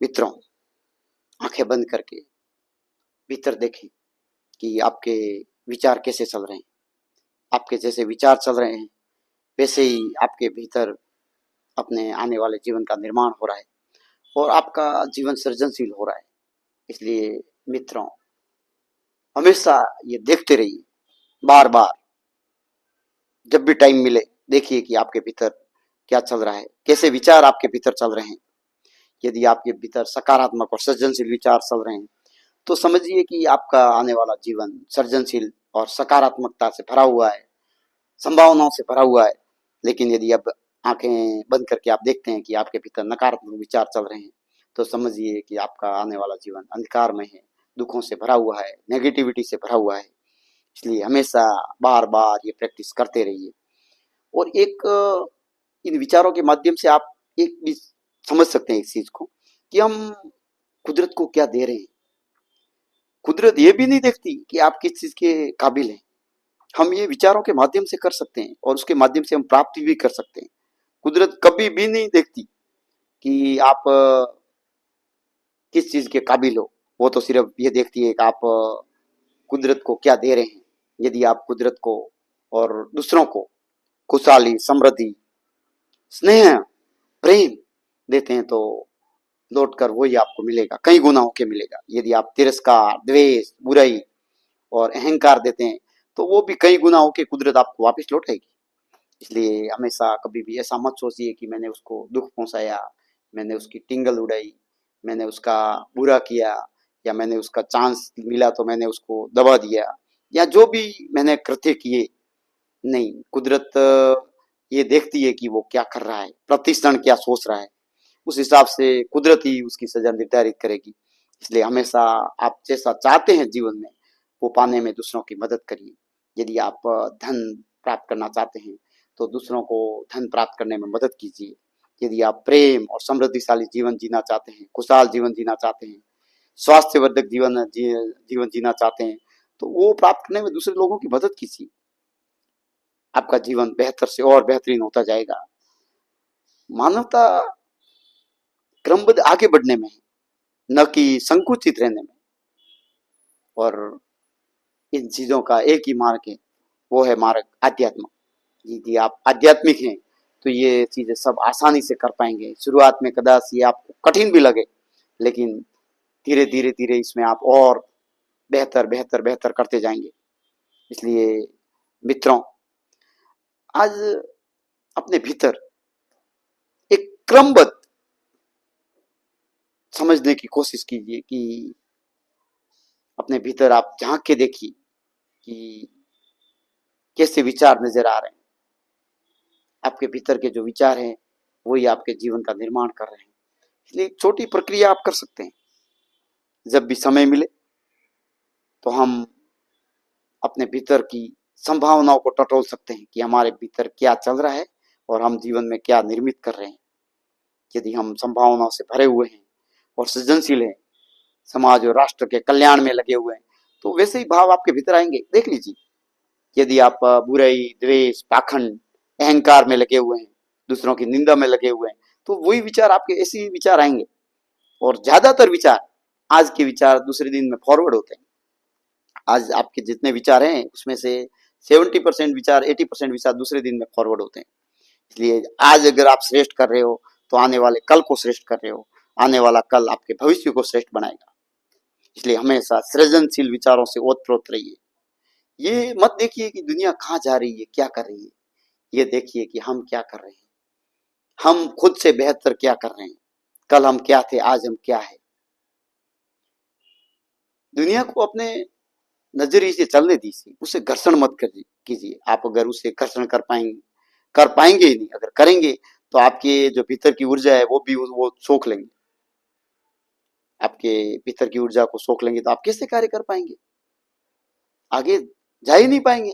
मित्रों, आंखें बंद करके भीतर देखें कि आपके विचार कैसे चल रहे हैं। आपके जैसे विचार चल रहे हैं वैसे ही आपके भीतर अपने आने वाले जीवन का निर्माण हो रहा है और आपका जीवन सृजनशील हो रहा है। इसलिए मित्रों, हमेशा ये देखते रहिए, बार बार जब भी टाइम मिले देखिए कि आपके भीतर क्या चल रहा है, कैसे विचार आपके भीतर चल रहे हैं। यदि आपके भीतर सकारात्मक और सृजनशील विचार चल रहे हैं तो समझिए कि आपका आने वाला जीवन सृजनशील और सकारात्मकता से भरा हुआ है, संभावनाओं से भरा हुआ है। लेकिन यदि अब आंखें बंद करके आप देखते हैं कि आपके भीतर नकारात्मक विचार चल रहे हैं तो समझिए कि आपका आने वाला जीवन अंधकार में है, दुखों से भरा हुआ है, नेगेटिविटी से भरा हुआ है। इसलिए हमेशा बार बार ये प्रैक्टिस करते रहिए। और एक इन विचारों के माध्यम से आप एक भी समझ सकते हैं इस चीज को कि हम कुदरत को क्या दे रहे हैं। कुदरत ये भी नहीं देखती कि आप किस चीज के काबिल हैं। हम ये विचारों के माध्यम से कर सकते हैं और उसके माध्यम से हम प्राप्ति भी कर सकते हैं। कुदरत कभी भी नहीं देखती कि आप किस चीज के काबिल हो। वो तो सिर्फ ये देखती है कि आप कुदरत को क्या दे रहे हैं। यदि आप कुदरत को और दूसरों को खुशहाली, समृद्धि, स्नेह, प्रेम देते हैं तो लौट कर वही आपको मिलेगा, कई गुना होके मिलेगा। यदि आप तिरस्कार, द्वेष, बुराई और अहंकार देते हैं तो वो भी कई गुना होके कुदरत आपको वापस लौटाएगी। इसलिए हमेशा कभी भी ऐसा मत सोचिए कि मैंने उसको दुख पहुंचाया, मैंने उसकी टिंगल उड़ाई, मैंने उसका बुरा किया, या मैंने उसका चांस मिला तो मैंने उसको दबा दिया, या जो भी मैंने कृत्य किए। नहीं, कुदरत ये देखती है कि वो क्या कर रहा है, प्रतिक्षण क्या सोच रहा है। उस हिसाब से कुदरत ही उसकी सजा निर्धारित करेगी। इसलिए हमेशा आप जैसा चाहते हैं जीवन में वो पाने में दूसरों की मदद करिए। यदि आप धन प्राप्त करना चाहते हैं तो दूसरों को धन प्राप्त करने में मदद कीजिए। यदि आप प्रेम और समृद्धिशाली जीवन जीना चाहते हैं, खुशहाल जीवन जीना चाहते हैं, स्वास्थ्यवर्धक जीवन जीना चाहते हैं तो वो प्राप्त करने में दूसरे लोगों की मदद कीजिए। आपका जीवन बेहतर से और बेहतरीन होता जाएगा। मानवता क्रमबद्ध आगे बढ़ने में है, न कि संकुचित रहने में। और इन चीजों का एक ही मार्ग है, वो है मार्ग आध्यात्म। यदि आप आध्यात्मिक हैं तो ये चीजें सब आसानी से कर पाएंगे। शुरुआत में कदाच ये आपको कठिन भी लगे, लेकिन धीरे धीरे धीरे इसमें आप और बेहतर बेहतर बेहतर करते जाएंगे। इसलिए मित्रों, आज अपने भीतर एक क्रमबद्ध समझने की कोशिश कीजिए कि अपने भीतर आप झांक के देखिए कि कैसे विचार नजर आ रहे हैं। आपके भीतर के जो विचार हैं वही आपके जीवन का निर्माण कर रहे हैं। इसलिए एक छोटी प्रक्रिया आप कर सकते हैं। जब भी समय मिले तो हम अपने भीतर की संभावनाओं को टटोल सकते हैं कि हमारे भीतर क्या चल रहा है और हम जीवन में क्या निर्मित कर रहे हैं। यदि हम संभावनाओं से भरे हुए हैं और सृजनशील हैं, समाज और राष्ट्र के कल्याण में लगे हुए हैं, तो वैसे ही भाव आपके भीतर आएंगे। देख लीजिए, यदि आप बुराई, द्वेष, पाखंड, अहंकार में लगे हुए हैं, दूसरों की निंदा में लगे हुए हैं, तो वही विचार आपके ऐसे ही विचार आएंगे। और ज्यादातर विचार, आज के विचार दूसरे दिन में फॉरवर्ड होते हैं। आज आपके जितने विचार हैं उसमें से 70% विचार, 80% विचार दूसरे दिन में फॉरवर्ड होते हैं। इसलिए आज अगर आप श्रेष्ठ कर रहे हो तो आने वाले कल को श्रेष्ठ कर रहे हो। आने वाला कल आपके भविष्य को श्रेष्ठ बनाएगा। इसलिए हमेशा सृजनशील विचारों से ओतप्रोत रहिए। ये मत देखिए कि दुनिया कहाँ जा रही है, क्या कर रही है। ये देखिए कि हम क्या कर रहे हैं, हम खुद से बेहतर क्या कर रहे हैं। कल हम क्या थे, आज हम क्या है। दुनिया को अपने नजरिए से चलने दीजिए, उससे घर्षण मत कीजिए। आप अगर उससे घर्षण कर पाएंगे ही नहीं। अगर करेंगे तो आपके जो भीतर की ऊर्जा है वो भी वो सोख लेंगे। आपके भीतर की ऊर्जा को सोख लेंगे तो आप कैसे कार्य कर पाएंगे, आगे जा ही नहीं पाएंगे।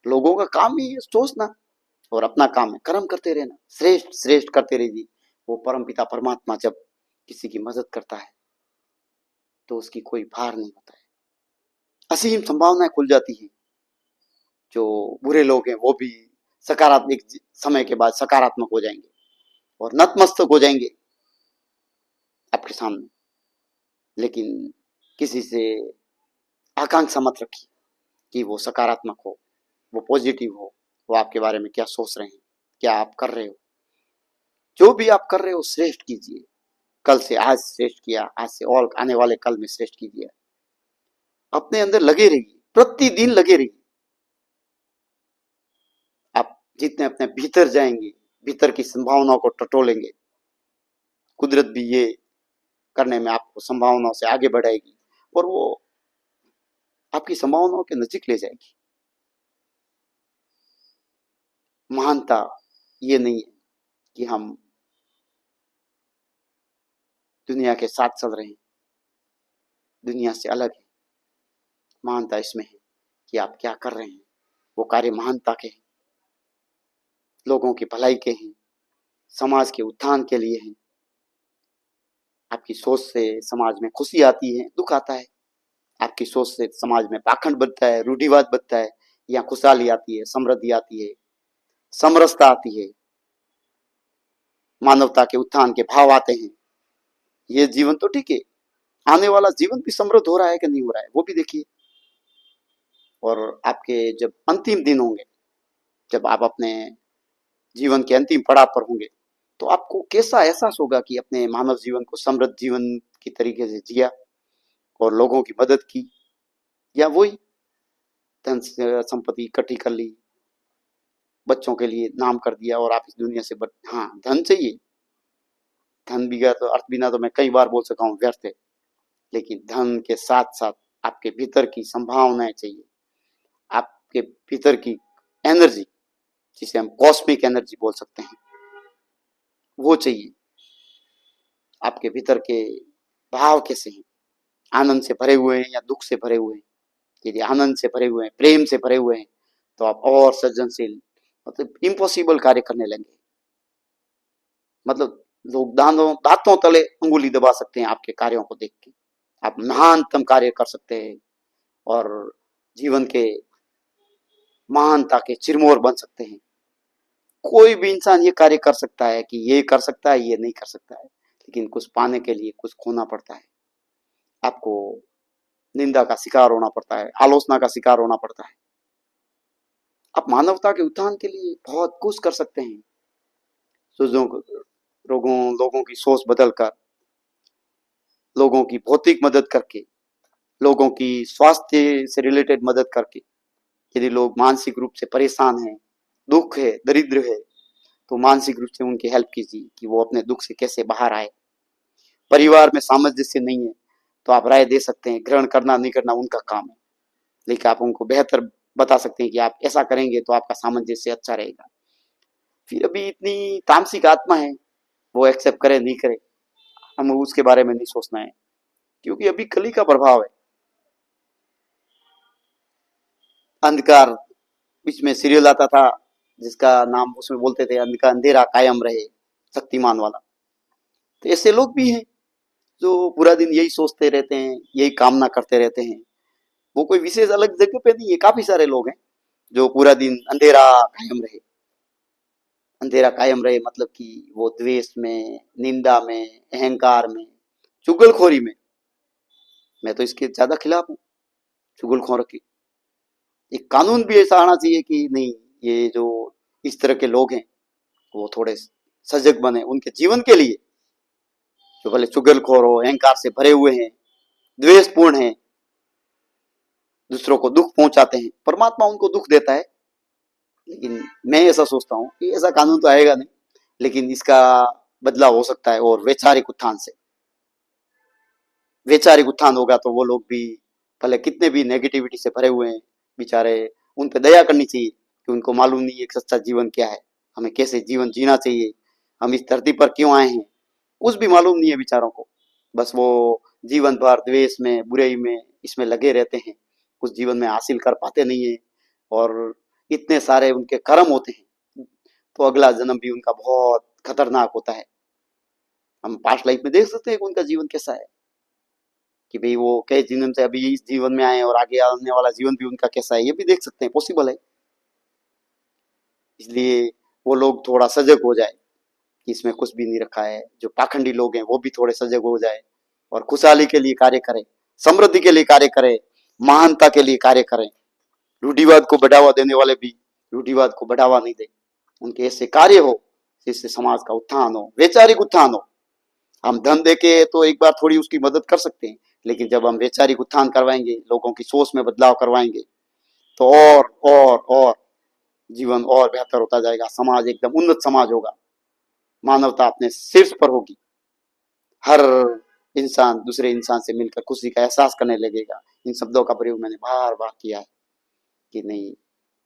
लोगों का काम ही है सोचना और अपना काम है कर्म करते रहना, श्रेष्ठ श्रेष्ठ करते रहिए। वो परम पिता परमात्मा जब किसी की मदद करता है तो उसकी कोई भार नहीं होता है। असीम संभावनाएं खुल जाती हैं। जो बुरे लोग हैं वो भी सकारात्मक समय के बाद सकारात्मक हो जाएंगे और नतमस्तक हो जाएंगे। आपके सामने, लेकिन किसी से आकांक्षा मत रखिए कि वो सकारात्मक हो, वो पॉजिटिव हो, वो आपके बारे में क्या सोच रहे हैं, क्या आप कर रहे हो। जो भी आप कर रहे हो श्रेष्ठ कीजिए। कल से आज श्रेष्ठ किया, आज से और आने वाले कल में श्रेष्ठ कीजिए। अपने अंदर लगे रहिए, प्रतिदिन लगे रहिए। आप जितने अपने भीतर जाएंगे, भीतर की संभावनाओं को टटोलेंगे, कुदरत भी ये करने में आपको संभावनाओं से आगे बढ़ाएगी और वो आपकी संभावनाओं के नजीक ले जाएगी। महानता ये नहीं है कि हम दुनिया के साथ चल रहे हैं, दुनिया से अलग है। महानता इसमें है कि आप क्या कर रहे हैं, वो कार्य महानता के हैं, लोगों की भलाई के हैं, समाज के उत्थान के लिए हैं। आपकी सोच से समाज में खुशी आती है, दुख आता है। आपकी सोच से समाज में पाखंड बनता है, रूढ़िवाद बनता है। यहाँ खुशहाली आती है, समृद्धि आती है, समरसता आती है, मानवता के उत्थान के भाव आते हैं। ये जीवन तो ठीक है, आने वाला जीवन भी समृद्ध हो रहा है कि नहीं हो रहा है वो भी देखिए। और आपके जब अंतिम दिन होंगे, जब आप अपने जीवन के अंतिम पड़ाव पर होंगे, तो आपको कैसा एहसास होगा कि अपने मानव जीवन को समृद्ध जीवन की तरीके से जिया और लोगों की मदद की, या वही धन संपत्ति इकट्ठी कर ली, बच्चों के लिए नाम कर दिया और आप इस दुनिया से हाँ धन चाहिए, धन बिना तो अर्थ बिना तो मैं कई बार बोल सका हूँ व्यर्थ है। लेकिन धन के साथ साथ आपके भीतर की संभावनाएं चाहिए, आपके भीतर की एनर्जी, जिसे हम कॉस्मिक एनर्जी बोल सकते हैं, वो चाहिए। आपके भीतर के भाव कैसे हैं, आनंद से भरे हुए हैं या दुख से भरे हुए हैं। यदि आनंद से भरे हुए हैं, प्रेम से भरे हुए हैं, तो आप और सृजनशील, मतलब इम्पॉसिबल कार्य करने लगेंगे। मतलब लोग दांतों तले अंगुली दबा सकते हैं आपके कार्यों को देख के। आप महानतम कार्य कर सकते हैं और जीवन के महानता के चिरमोर बन सकते हैं। कोई भी इंसान ये कार्य कर सकता है कि ये कर सकता है, ये नहीं कर सकता है, लेकिन कुछ पाने के लिए कुछ खोना पड़ता है। आपको निंदा का शिकार होना पड़ता है, आलोचना का शिकार होना पड़ता है। आप मानवता के उत्थान के लिए बहुत कुछ कर सकते हैं। लोगों की सोच बदलकर, लोगों की भौतिक मदद करके, लोगों की स्वास्थ्य से रिलेटेड मदद करके। यदि लोग मानसिक रूप से परेशान हैं, दुख है, दरिद्र है, तो मानसिक रूप से उनकी हेल्प कीजिए कि वो अपने दुख से कैसे बाहर आए। परिवार में सामंजस्य नहीं है तो आप राय दे सकते हैं, ग्रहण करना नहीं करना उनका काम है, लेकिन आप उनको बेहतर बता सकते हैं कि आप ऐसा करेंगे तो आपका सामंजस्य अच्छा रहेगा। फिर अभी इतनी तामसिक आत्मा है, वो एक्सेप्ट करे नहीं करे, हमें उसके बारे में नहीं सोचना है, क्योंकि अभी कली का प्रभाव है। अंधकार, बीच में सीरियल आता था जिसका नाम उसमें बोलते थे अंधकार अंधेरा कायम रहे, शक्तिमान वाला। तो ऐसे लोग भी हैं जो पूरा दिन यही सोचते रहते हैं, यही कामना करते रहते हैं। वो कोई विशेष अलग जगह पे नहीं है, काफी सारे लोग हैं जो पूरा दिन अंधेरा कायम रहे। अंधेरा कायम रहे मतलब कि वो द्वेष में, निंदा में, अहंकार में, चुगलखोरी में। मैं तो इसके ज्यादा खिलाफ हूँ, चुगलखोर के। एक कानून भी ऐसा आना चाहिए कि नहीं, ये जो इस तरह के लोग हैं वो थोड़े सजग बने उनके जीवन के लिए, जो भले चुगलखोर हो, अहंकार से भरे हुए हैं, द्वेषपूर्ण हैं, दूसरों को दुख पहुंचाते हैं। परमात्मा उनको दुख देता है, लेकिन मैं ऐसा सोचता हूँ कि ऐसा कानून तो आएगा नहीं, लेकिन इसका बदलाव हो सकता है। और वैचारिक उत्थान से, वैचारिक उत्थान होगा तो वो लोग भी भले कितने भी नेगेटिविटी से भरे हुए हैं, बेचारे, उन पे दया करनी चाहिए कि उनको मालूम नहीं है एक सच्चा जीवन क्या है, हमें कैसे जीवन जीना चाहिए, हम इस धरती पर क्यों आए हैं, कुछ भी मालूम नहीं है बेचारों को। बस वो जीवन भर द्वेष में, बुराई में, इसमें लगे रहते हैं, कुछ जीवन में हासिल कर पाते नहीं है और इतने सारे उनके कर्म होते हैं, तो अगला जन्म भी उनका बहुत खतरनाक होता है। हम पास्ट लाइफ में देख सकते हैं कि उनका जीवन कैसा है, कि भाई वो कई जन्म से अभी इस जीवन में आए और आगे आने वाला जीवन भी उनका कैसा है, ये भी देख सकते हैं, पॉसिबल है। इसलिए वो लोग थोड़ा सजग हो जाए, कि इसमें कुछ भी नहीं रखा है। जो पाखंडी लोग हैं वो भी थोड़े सजग हो जाए और खुशहाली के लिए कार्य करें, समृद्धि के लिए कार्य करें, महानता के लिए कार्य करें। रूढ़िवाद को बढ़ावा देने वाले भी रूढ़िवाद को बढ़ावा नहीं दे। उनके ऐसे कार्य हो जिससे समाज का उत्थान हो, वैचारिक उत्थान हो। हम धन देके तो एक बार थोड़ी उसकी मदद कर सकते हैं, लेकिन जब हम वैचारिक उत्थान करवाएंगे, लोगों की सोच में बदलाव करवाएंगे, तो और जीवन और बेहतर होता जाएगा। समाज एकदम उन्नत समाज होगा, मानवता अपने शीर्ष पर होगी। हर इंसान दूसरे इंसान से मिलकर खुशी का एहसास करने लगेगा। इन शब्दों का प्रयोग मैंने बार बार किया है कि नहीं,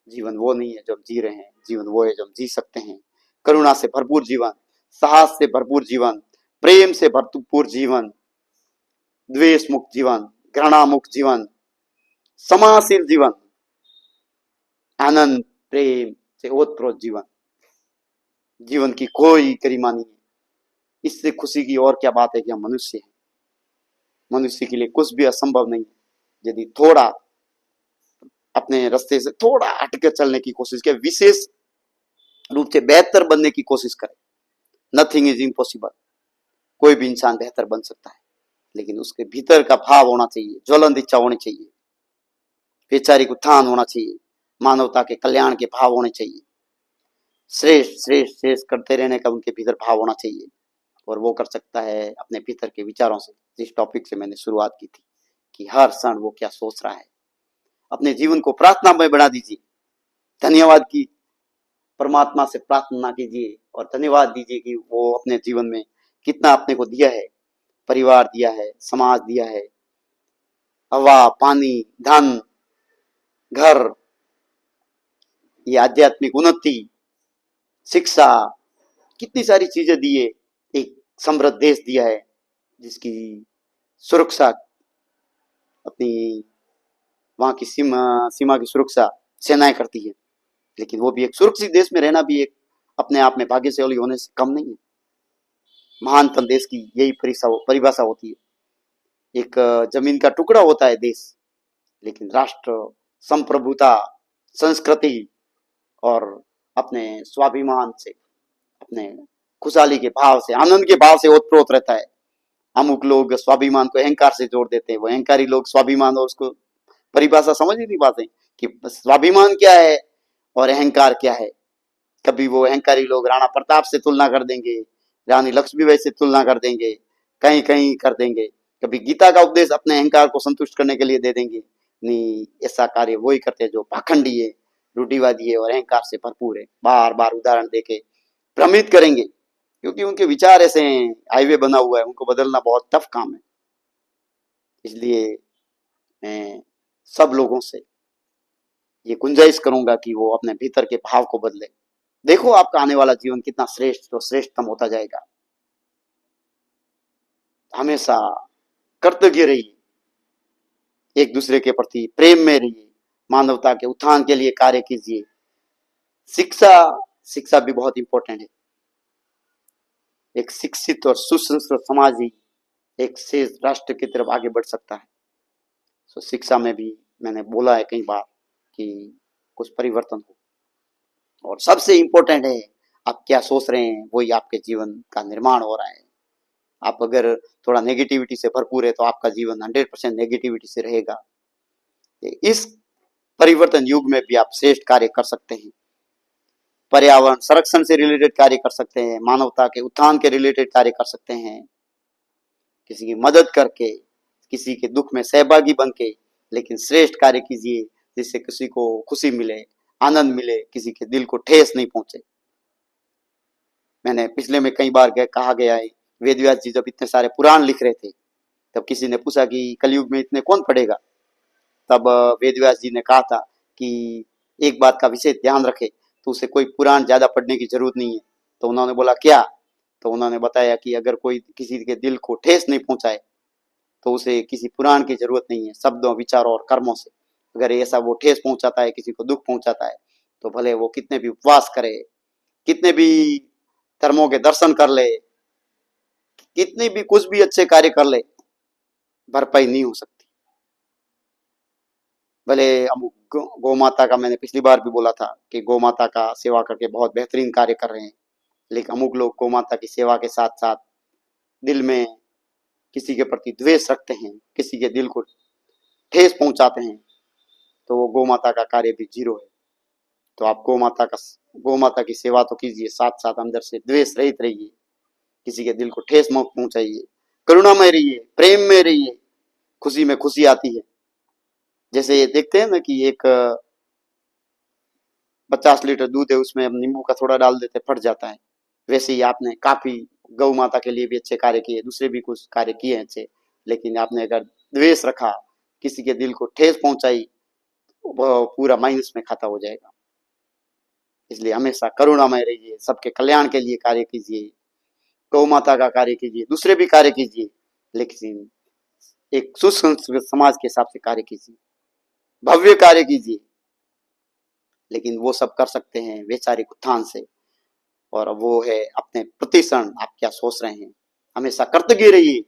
जीवन वो नहीं है जो हम जी रहे हैं, जीवन वो है जो हम जी सकते हैं। करुणा से भरपूर जीवन, साहस से भरपूर जीवन, प्रेम से भरपूर जीवन, द्वेष मुक्त जीवन, घृणा मुक्त जीवन, समाशील जीवन, आनंद प्रेम से ओतप्रोत जीवन। जीवन की कोई गरिमा नहीं है। इससे खुशी की और क्या बात है कि हम मनुष्य हैं। मनुष्य के लिए कुछ भी असंभव नहीं है यदि थोड़ा अपने रास्ते से थोड़ा हटकर चलने की कोशिश करे, विशेष रूप से बेहतर बनने की कोशिश करे। Nothing is impossible. कोई भी इंसान बेहतर बन सकता है, लेकिन उसके भीतर का भाव होना चाहिए, ज्वलंत इच्छा होनी चाहिए, वैचारिक उत्थान होना चाहिए, मानवता के कल्याण के भाव होने चाहिए, श्रेष्ठ श्रेष्ठ श्रेष्ठ करते रहने का उनके भीतर भाव होना चाहिए। और वो कर सकता है अपने भीतर के विचारों से। जिस टॉपिक से मैंने शुरुआत की थी कि हर क्षण वो क्या सोच रहा है। अपने जीवन को प्रार्थनामय बना दीजिए। धन्यवाद की परमात्मा से प्रार्थना कीजिए और धन्यवाद दीजिए कि वो अपने जीवन में कितना अपने को दिया है। परिवार दिया है, समाज दिया है, हवा, पानी, धन, घर, ये आध्यात्मिक उन्नति, शिक्षा, कितनी सारी चीजें दिए। एक समृद्ध देश दिया है जिसकी सुरक्षा अपनी वहां की सीमा की सुरक्षा सेनाएं करती है। लेकिन वो भी एक सुरक्षित देश में रहना भी एक अपने आप में भाग्यशाली होने से कम नहीं है। महानतम देश की यही परिभाषा होती है। एक जमीन का टुकड़ा होता है देश, लेकिन राष्ट्र, संप्रभुता, संस्कृति और अपने स्वाभिमान से, अपने खुशहाली के भाव से, आनंद के भाव से ओतप्रोत रहता है। अमुक लोग स्वाभिमान को अहंकार से जोड़ देते हैं। वो अहंकारी लोग स्वाभिमान और उसको परिभाषा समझ ही नहीं पाते कि स्वाभिमान क्या है और अहंकार क्या है। कभी वो अहंकारी लोग राणा प्रताप से तुलना कर देंगे, रानी लक्ष्मीबाई से तुलना कर देंगे, कहीं कहीं कर देंगे। कभी गीता का उपदेश अपने अहंकार को संतुष्ट करने के लिए दे देंगे। नहीं, ऐसा कार्य वही करते हैं जो पाखंडी है, रूढ़िवादी है और अहंकार से भरपूर है। बार बार उदाहरण देके भ्रमित करेंगे, क्योंकि उनके विचार ऐसे हैं, हाईवे बना हुआ है, उनको बदलना बहुत टफ काम है। इसलिए मैं सब लोगों से ये गुंजाइश करूंगा कि वो अपने भीतर के भाव को बदले। देखो आपका आने वाला जीवन कितना श्रेष्ठ और श्रेष्ठतम होता जाएगा। हमेशा कृतज्ञ रहिए, एक दूसरे के प्रति प्रेम में रहिए, मानवता के उत्थान के लिए कार्य कीजिए। शिक्षा शिक्षा भी बहुत इंपॉर्टेंट है। एक शिक्षित और सुसंस्कृत समाज ही एक शेष राष्ट्र की तरफ आगे बढ़ सकता है। तो शिक्षा में भी मैंने बोला है कई बार कि कुछ परिवर्तन हो, और सबसे इंपॉर्टेंट है आप क्या सोच रहे हैं, वही आपके जीवन का निर्माण हो रहा है। आप अगर थोड़ा नेगेटिविटी से भरपूर है तो आपका जीवन 100% नेगेटिविटी से रहेगा। इस परिवर्तन युग में भी आप श्रेष्ठ कार्य कर सकते हैं। पर्यावरण संरक्षण से रिलेटेड कार्य कर सकते हैं, मानवता के उत्थान के रिलेटेड कार्य कर सकते हैं, किसी की मदद करके, किसी के दुख में सहभागी बन के, लेकिन श्रेष्ठ कार्य कीजिए जिससे किसी को खुशी मिले, आनंद मिले, किसी के दिल को ठेस नहीं पहुंचे। मैंने पिछले में कई बार कहा गया है, वेदव्यास जी जब इतने सारे पुराण लिख रहे थे तब किसी ने पूछा कि कलयुग में इतने कौन पढ़ेगा। तब वेदव्यास जी ने कहा था कि एक बात का विशेष ध्यान रखे, तो उसे कोई पुराण ज्यादा पढ़ने की जरूरत नहीं है। तो उन्होंने बोला क्या? तो उन्होंने बताया कि अगर कोई किसी के दिल को ठेस नहीं पहुंचाए तो उसे किसी पुराण की जरूरत नहीं है। शब्दों, विचारों और कर्मों से अगर ऐसा वो ठेस पहुंचाता है, किसी को दुख पहुंचाता है, तो भले वो कितने भी उपवास करे, कितने भी धर्मों के दर्शन कर ले, कितने भी कुछ भी अच्छे कार्य कर ले, भरपाई नहीं हो सकती। भले हम गौ माता का, मैंने पिछली बार भी बोला था कि गौ माता का सेवा करके बहुत बेहतरीन कार्य कर रहे हैं, लेकिन अमुक लोग गौ माता की सेवा के साथ साथ दिल में किसी के प्रति द्वेष रखते हैं, किसी के दिल को ठेस पहुंचाते हैं, तो वो गौ माता का कार्य भी जीरो है। तो आप गौ माता की सेवा तो कीजिए, साथ साथ अंदर से द्वेष रहित रहिए, किसी के दिल को ठेस मत पहुंचाइए, करुणा में रहिए, प्रेम में रहिए, खुशी में खुशी आती है। जैसे ये देखते हैं ना कि एक 50 लीटर दूध है, उसमें हम नींबू का थोड़ा डाल देते, फट जाता है। वैसे ही आपने काफी गौ माता के लिए भी अच्छे कार्य किए, दूसरे भी कुछ कार्य किए हैं अच्छे, लेकिन आपने अगर द्वेष रखा, किसी के दिल को ठेस पहुंचाई, वह पूरा माइनस में खाता हो जाएगा। इसलिए हमेशा करुणामय रहिए, सबके कल्याण के लिए कार्य कीजिए, गौ माता का कार्य कीजिए, दूसरे भी कार्य कीजिए, लेकिन एक सुसंस्कृत समाज के हिसाब से कार्य कीजिए, भव्य कार्य कीजिए। लेकिन वो सब कर सकते हैं वैचारिक उत्थान से, और वो है अपने प्रतिक्षण आप क्या सोच रहे हैं। हमेशा कृतज्ञ रहिए,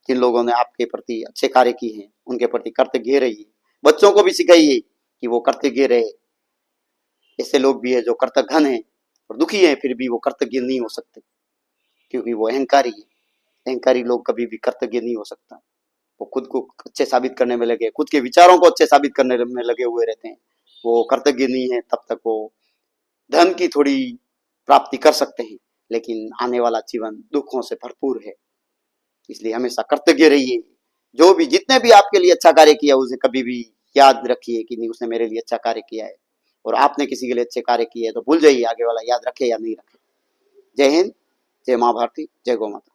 जिन लोगों ने आपके प्रति अच्छे कार्य किए हैं उनके प्रति कृतज्ञ रहिए। बच्चों को भी सिखाइए कि वो कृतज्ञ रहे। ऐसे लोग भी है जो कृतघ्न है और दुखी है, फिर भी वो कृतज्ञ नहीं हो सकते, क्योंकि वो अहंकारी है। अहंकारी लोग कभी भी कृतज्ञ नहीं हो सकता। वो खुद को अच्छे साबित करने में लगे, खुद के विचारों को अच्छे साबित करने में लगे हुए रहते हैं। वो कृतज्ञ नहीं है, तब तक वो धन की थोड़ी प्राप्ति कर सकते हैं, लेकिन आने वाला जीवन दुखों से भरपूर है। इसलिए हमेशा कृतज्ञ रहिए। जो भी जितने भी आपके लिए अच्छा कार्य किया, उसे कभी भी याद रखिए कि नहीं, उसने मेरे लिए अच्छा कार्य किया है। और आपने किसी के लिए अच्छे कार्य किए हैं तो भूल जाइए, आगे वाला याद रखे या नहीं रखे। जय हिंद, जय माँ भारती, जय गौ माता।